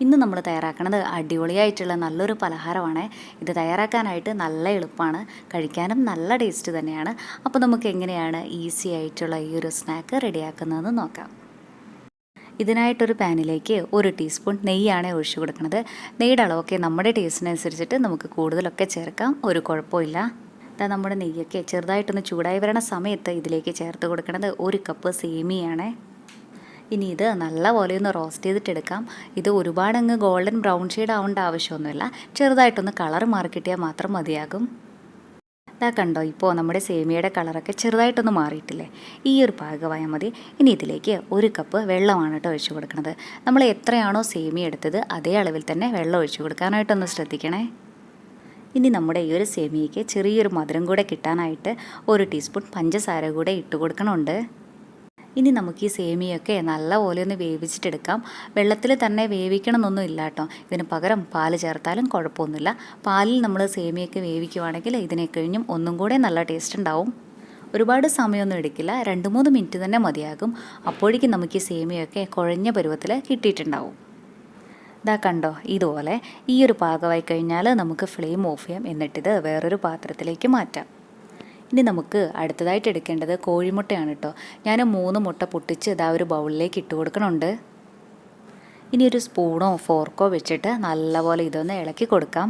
ഇന്ന് നമ്മൾ തയ്യാറാക്കുന്നത് അടിപൊളിയായിട്ടുള്ള നല്ലൊരു പലഹാരമാണ്. ഇത് തയ്യാറാക്കാനായിട്ട് നല്ല എളുപ്പമാണ്, കഴിക്കാനും നല്ല ടേസ്റ്റ് തന്നെയാണ്. അപ്പോൾ നമുക്ക് എങ്ങനെയാണ് ഈസി ആയിട്ടുള്ള ഈ ഒരു സ്നാക്ക് റെഡിയാക്കുന്നതെന്ന് നോക്കാം. ഇതിനായിട്ടൊരു പാനിലേക്ക് 1 ടീസ്പൂൺ നെയ്യാണ് ഒഴിച്ചു കൊടുക്കുന്നത്. നെയ്യുടെ അളവൊക്കെ നമ്മുടെ ടേസ്റ്റിനനുസരിച്ചിട്ട് നമുക്ക് കൂടുതലൊക്കെ ചേർക്കാം, ഒരു കുഴപ്പമില്ല. നമ്മുടെ നെയ്യൊക്കെ ചെറുതായിട്ടൊന്ന് ചൂടായി വരണ സമയത്ത് ഇതിലേക്ക് ചേർത്ത് കൊടുക്കുന്നത് 1 കപ്പ് സേമിയാണ്. ഇനി ഇത് നല്ലപോലെ ഒന്ന് റോസ്റ്റ് ചെയ്തിട്ടെടുക്കാം. ഇത് ഒരുപാടങ്ങ് ഗോൾഡൻ ബ്രൗൺ ഷെയ്ഡ് ആവേണ്ട ആവശ്യമൊന്നുമില്ല, ചെറുതായിട്ടൊന്ന് കളർ മാറി കിട്ടിയാൽ മാത്രം മതിയാകും. ഇതാ കണ്ടോ, ഇപ്പോൾ നമ്മുടെ സേമിയയുടെ കളറൊക്കെ ചെറുതായിട്ടൊന്ന് മാറിയിട്ടില്ലേ? ഈ ഒരു പാകമായാൽ മതി. ഇനി ഇതിലേക്ക് 1 കപ്പ് വെള്ളമാണ് കേട്ടോ ഒഴിച്ചു കൊടുക്കുന്നത്. നമ്മൾ എത്രയാണോ സേമിയ എടുത്തത് അതേ അളവിൽ തന്നെ വെള്ളം ഒഴിച്ചു കൊടുക്കാനായിട്ടൊന്ന് ശ്രദ്ധിക്കണേ. ഇനി നമ്മുടെ ഈ ഒരു സേമിയയ്ക്ക് ചെറിയൊരു മധുരം കൂടെ കിട്ടാനായിട്ട് 1 ടീസ്പൂൺ പഞ്ചസാര കൂടെ ഇട്ട് കൊടുക്കണമുണ്ട്. ഇനി നമുക്ക് ഈ സേമിയൊക്കെ നല്ലപോലെ ഒന്ന് വേവിച്ചിട്ടെടുക്കാം. വെള്ളത്തിൽ തന്നെ വേവിക്കണം എന്നൊന്നും ഇല്ല കേട്ടോ. ഇതിന് പകരം പാല് ചേർത്താലും കുഴപ്പമൊന്നുമില്ല. പാലിൽ നമ്മൾ സേമിയൊക്കെ വേവിക്കുവാണെങ്കിൽ ഇതിനെ കഴിഞ്ഞും ഒന്നും കൂടെ നല്ല ടേസ്റ്റ് ഉണ്ടാവും. ഒരുപാട് സമയമൊന്നും എടുക്കില്ല, 2-3 മിനിറ്റ് തന്നെ മതിയാകും. അപ്പോഴേക്കും നമുക്ക് ഈ സേമിയൊക്കെ കുഴഞ്ഞ പരുവത്തിൽ കിട്ടിയിട്ടുണ്ടാവും. ഇതാ കണ്ടോ, ഇതുപോലെ ഈ ഒരു പാകമായി കഴിഞ്ഞാൽ നമുക്ക് ഫ്ലെയിം ഓഫ് ചെയ്യാം. എന്നിട്ടിത് വേറൊരു പാത്രത്തിലേക്ക് മാറ്റാം. ഇനി നമുക്ക് അടുത്തതായിട്ട് എടുക്കേണ്ടത് കോഴിമുട്ടയാണ് കേട്ടോ. ഞാൻ 3 മുട്ട പൊട്ടിച്ച് ഇതാ ഒരു ബൗളിലേക്ക് ഇട്ട് കൊടുക്കണുണ്ട്. ഇനി ഒരു സ്പൂണോ ഫോർക്കോ വെച്ചിട്ട് നല്ലപോലെ ഇതൊന്ന് ഇളക്കി കൊടുക്കാം.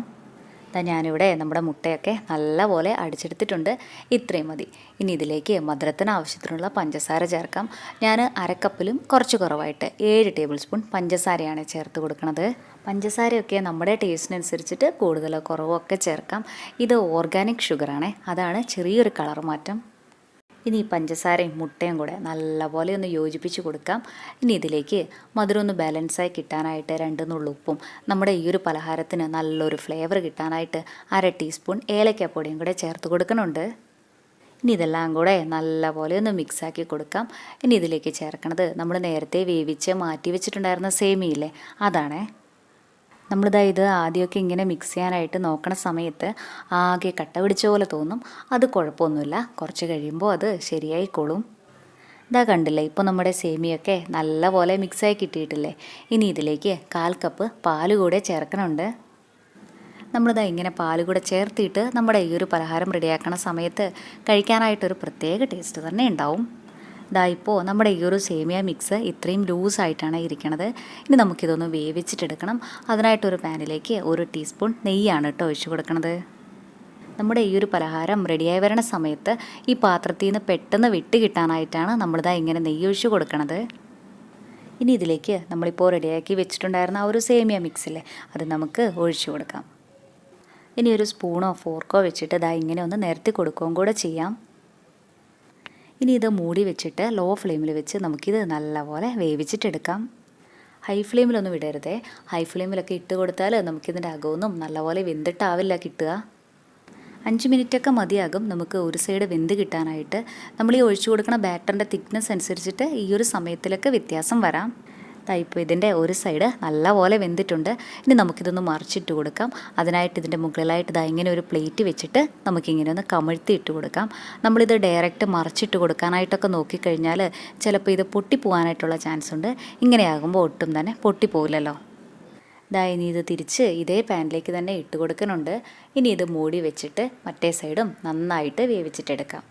ഞാനിവിടെ നമ്മുടെ മുട്ടയൊക്കെ നല്ലപോലെ അടിച്ചെടുത്തിട്ടുണ്ട്. ഇത്രയും മതി. ഇനി ഇതിലേക്ക് മധുരത്തിന് ആവശ്യത്തിനുള്ള പഞ്ചസാര ചേർക്കാം. ഞാൻ 1/2 കപ്പിലും കുറച്ച് കുറവായിട്ട് 7 ടേബിൾ സ്പൂൺ പഞ്ചസാരയാണ് ചേർത്ത് കൊടുക്കുന്നത്. പഞ്ചസാരയൊക്കെ നമ്മുടെ ടേസ്റ്റിനനുസരിച്ചിട്ട് കൂടുതലോ കുറവോ ഒക്കെ ചേർക്കാം. ഇത് ഓർഗാനിക് ഷുഗറാണ്, അതാണ് ചെറിയൊരു കളർ മാറ്റം. ഇനി പഞ്ചസാരയും മുട്ടയും കൂടെ നല്ലപോലെ ഒന്ന് യോജിപ്പിച്ച് കൊടുക്കാം. ഇനി ഇതിലേക്ക് മധുരം ഒന്ന് ബാലൻസായി കിട്ടാനായിട്ട് 2 നുള്ളു ഉപ്പും നമ്മുടെ ഈ ഒരു പലഹാരത്തിന് നല്ലൊരു ഫ്ലേവർ കിട്ടാനായിട്ട് 1/2 ടീസ്പൂൺ ഏലക്കാപ്പൊടിയും കൂടെ ചേർത്ത് കൊടുക്കുന്നുണ്ട്. ഇനി ഇതെല്ലാം കൂടെ നല്ലപോലെ ഒന്ന് മിക്സാക്കി കൊടുക്കാം. ഇനി ഇതിലേക്ക് ചേർക്കണത് നമ്മൾ നേരത്തെ വേവിച്ച് മാറ്റി വെച്ചിട്ടുണ്ടായിരുന്ന സേമിയയില്ലേ, അതാണേ. ഇത് ആദ്യമൊക്കെ ഇങ്ങനെ മിക്സ് ചെയ്യാനായിട്ട് നോക്കണ സമയത്ത് ആകെ കട്ട പിടിച്ച പോലെ തോന്നും. അത് കുഴപ്പമൊന്നുമില്ല, കുറച്ച് കഴിയുമ്പോൾ അത് ശരിയായിക്കോളും. കണ്ടില്ലേ, ഇപ്പോൾ നമ്മുടെ സേമിയൊക്കെ നല്ലപോലെ മിക്സായി കിട്ടിയിട്ടില്ലേ? ഇനി ഇതിലേക്ക് 1/4 കപ്പ് പാല് കൂടെ ചേർക്കണമുണ്ട്. ഇങ്ങനെ പാല് കൂടെ ചേർത്തിട്ട് നമ്മുടെ ഈ ഒരു പലഹാരം റെഡിയാക്കണ സമയത്ത് കഴിക്കാനായിട്ടൊരു പ്രത്യേക ടേസ്റ്റ് തന്നെ ഉണ്ടാവും. ഇപ്പോൾ നമ്മുടെ ഈ ഒരു സേമിയ മിക്സ് ഇത്രയും ലൂസായിട്ടാണ് ഇരിക്കണത്. ഇനി നമുക്കിതൊന്ന് വേവിച്ചിട്ടെടുക്കണം. അതിനായിട്ടൊരു പാനിലേക്ക് 1 ടീസ്പൂൺ നെയ്യാണ് കേട്ടോ ഒഴിച്ചു കൊടുക്കണത്. നമ്മുടെ ഈ ഒരു പലഹാരം റെഡിയായി വരണ സമയത്ത് ഈ പാത്രത്തിൽ നിന്ന് പെട്ടെന്ന് വിട്ട് കിട്ടാനായിട്ടാണ് ഇങ്ങനെ നെയ്യ് ഒഴിച്ച് കൊടുക്കണത്. ഇനി ഇതിലേക്ക് നമ്മളിപ്പോൾ റെഡിയാക്കി വെച്ചിട്ടുണ്ടായിരുന്ന ആ ഒരു സേമിയ മിക്സില്ലേ, അത് നമുക്ക് ഒഴിച്ചു കൊടുക്കാം. ഇനി ഒരു സ്പൂണോ ഫോർക്കോ വെച്ചിട്ട് ഇങ്ങനെ ഒന്ന് നിരത്തി കൊടുക്കുകയും കൂടെ ചെയ്യാം. ഇനി ഇത് മൂടി വെച്ചിട്ട് ലോ ഫ്ലെയിമിൽ വെച്ച് നമുക്കിത് നല്ലപോലെ വേവിച്ചിട്ടെടുക്കാം. ഹൈ ഫ്ലെയിമിലൊന്നും വിടരുതേ. ഹൈ ഫ്ലെയിമിലൊക്കെ ഇട്ട് കൊടുത്താൽ നമുക്കിതിൻ്റെ അകമൊന്നും നല്ലപോലെ വെന്തിട്ടാവില്ല കിട്ടുക. 5 മിനിറ്റൊക്കെ മതിയാകും നമുക്ക് ഒരു സൈഡ് വെന്ത് കിട്ടാനായിട്ട്. നമ്മൾ ഈ ഒഴിച്ചു കൊടുക്കുന്ന ബാറ്ററിൻ്റെ തിക്നെസ് അനുസരിച്ചിട്ട് ഈ ഒരു സമയത്തിലൊക്കെ വ്യത്യാസം വരാം. ഇപ്പോൾ ഇതിൻ്റെ ഒരു സൈഡ് നല്ലപോലെ വെന്തിട്ടുണ്ട്. ഇനി നമുക്കിതൊന്ന് മറിച്ചിട്ട് കൊടുക്കാം. അതിനായിട്ട് ഇതിൻ്റെ മുകളിലായിട്ട് ഇങ്ങനെ ഒരു പ്ലേറ്റ് വെച്ചിട്ട് നമുക്കിങ്ങനെ ഒന്ന് കമഴ്ത്തി ഇട്ട് കൊടുക്കാം. നമ്മളിത് ഡയറക്റ്റ് മറിച്ചിട്ട് കൊടുക്കാനായിട്ടൊക്കെ നോക്കിക്കഴിഞ്ഞാൽ ചിലപ്പോൾ ഇത് പൊട്ടിപ്പോകാനായിട്ടുള്ള ചാൻസ് ഉണ്ട്. ഇങ്ങനെയാകുമ്പോൾ ഒട്ടും തന്നെ പൊട്ടിപ്പോകില്ലല്ലോ. ഇനി ഇത് തിരിച്ച് ഇതേ പാനിലേക്ക് തന്നെ ഇട്ട് കൊടുക്കുന്നുണ്ട്. ഇനി ഇത് മൂടി വെച്ചിട്ട് മറ്റേ സൈഡും നന്നായിട്ട് വേവിച്ചിട്ടെടുക്കാം.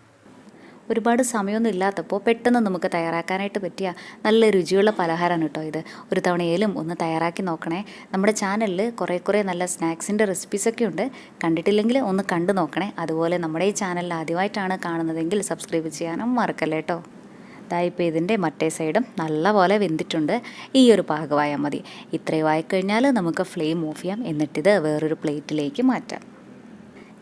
ഒരുപാട് സമയമൊന്നും ഇല്ലാത്തപ്പോൾ പെട്ടെന്ന് നമുക്ക് തയ്യാറാക്കാനായിട്ട് പറ്റിയ നല്ല രുചിയുള്ള പലഹാരമാണ് കേട്ടോ ഇത്. ഒരു തവണയേലും ഒന്ന് തയ്യാറാക്കി നോക്കണേ. നമ്മുടെ ചാനലിൽ കുറേ നല്ല സ്നാക്സിൻ്റെ റെസിപ്പീസൊക്കെ ഉണ്ട്, കണ്ടിട്ടില്ലെങ്കിൽ ഒന്ന് കണ്ടു നോക്കണേ. അതുപോലെ നമ്മുടെ ഈ ചാനലിൽ ആദ്യമായിട്ടാണ് കാണുന്നതെങ്കിൽ സബ്സ്ക്രൈബ് ചെയ്യാനും മറക്കല്ലേ കേട്ടോ. ഇപ്പോൾ ഇതിൻ്റെ മറ്റേ സൈഡും നല്ലപോലെ വെന്തിട്ടുണ്ട്. ഈ ഒരു പാകമായാൽ മതി. ഇത്രയും ആയിക്കഴിഞ്ഞാൽ നമുക്ക് ഫ്ലെയിം ഓഫ് ചെയ്യാം. എന്നിട്ടിത് വേറൊരു പ്ലേറ്റിലേക്ക് മാറ്റാം.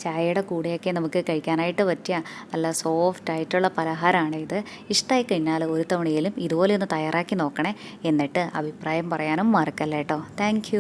ചായയുടെ കൂടെയൊക്കെ നമുക്ക് കഴിക്കാനായിട്ട് പറ്റിയ നല്ല സോഫ്റ്റ് ആയിട്ടുള്ള പലഹാരമാണ് ഇത്. ഇഷ്ടമായി കഴിഞ്ഞാൽ ഒരു തവണയിലും ഇതുപോലെ ഒന്ന് തയ്യാറാക്കി നോക്കണേ. എന്നിട്ട് അഭിപ്രായം പറയാനും മറക്കല്ലേ കേട്ടോ. താങ്ക്